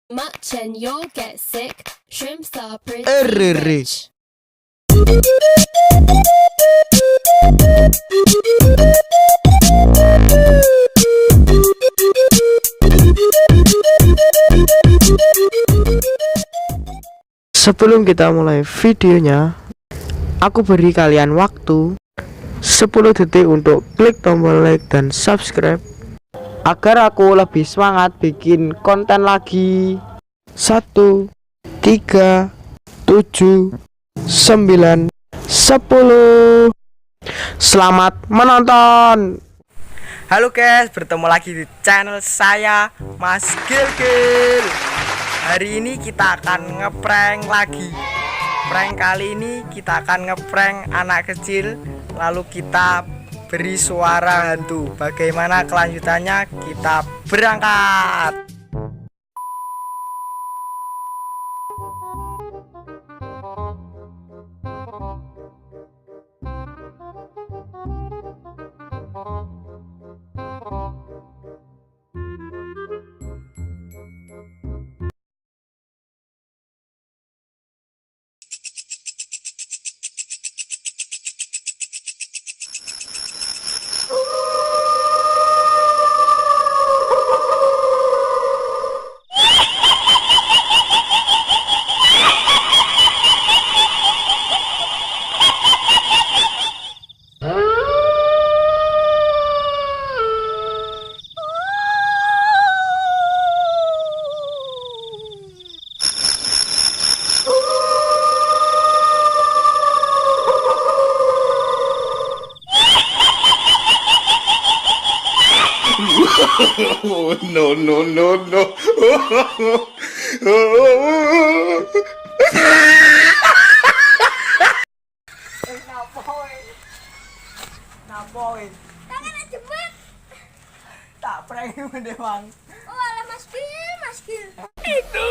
much and you'll get sick. Shrimps are pretty Rich. rich. Sebelum kita mulai videonya, aku beri kalian waktu 10 detik untuk klik tombol like dan subscribe agar aku lebih semangat bikin konten lagi. 1, 3, 7, 9, 10. Selamat menonton. Halo guys, bertemu lagi di channel saya, Mas Gil. Hari ini kita akan ngeprank lagi. Prank kali ini kita akan ngeprank anak kecil, lalu kita beri suara hantu. Bagaimana kelanjutannya? Kita berangkat. Oh, no. Napoy. Tangan aja mak. Tak prank deh bang. Oh alah Mas Gil. Itu.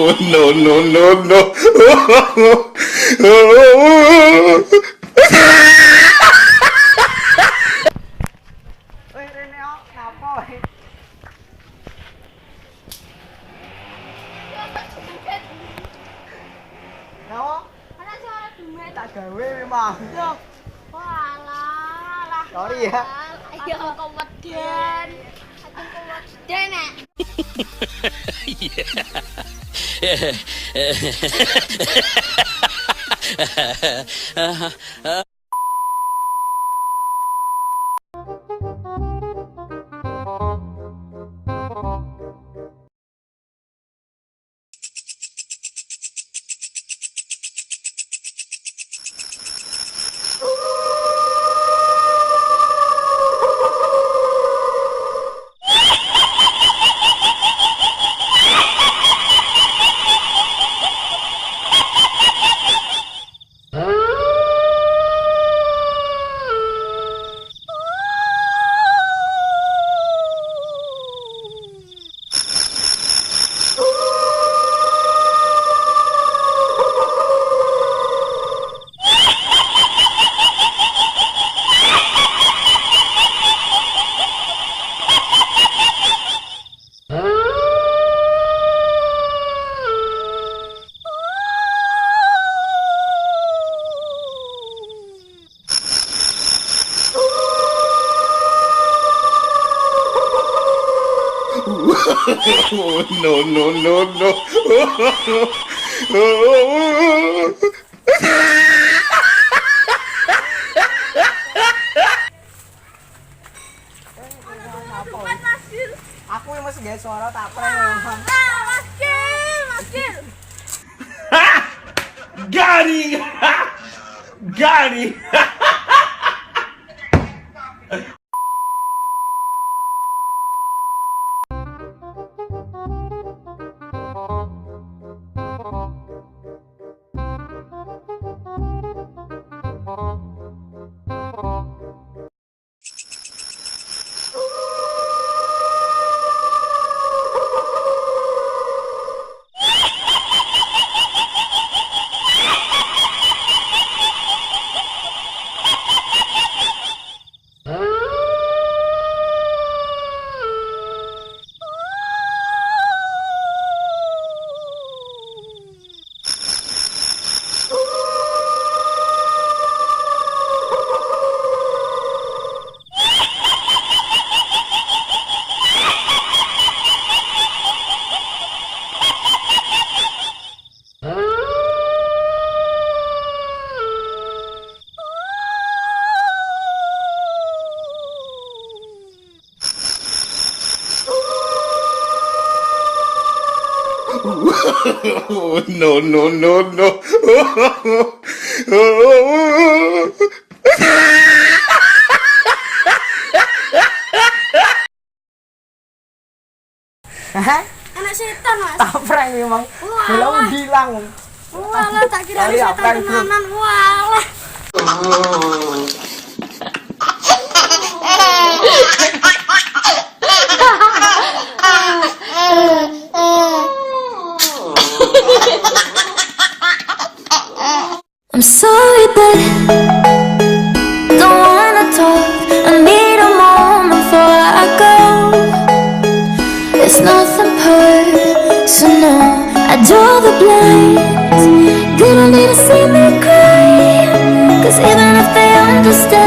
Oh, no. Wih Rene napoy. Nawa? Ana suara dumet. Tak gawe memang. Yo. Walah. Sorry ya. Ayo keweden. Aduh keweden nek. Oh, no. suara tak prank memang. Maskil. Got him! Got him! No, no, no, no. Hah? Anak setan, Mas. Tak prank memang. Belum bilang. Walah, tak kira Kali setan apa yang belum? tenanan. Walah. I'm sorry, but don't wanna talk. I need a moment before I go. It's nothing personal. I draw the blinds. They don't need to see me cry, 'cause even if they understand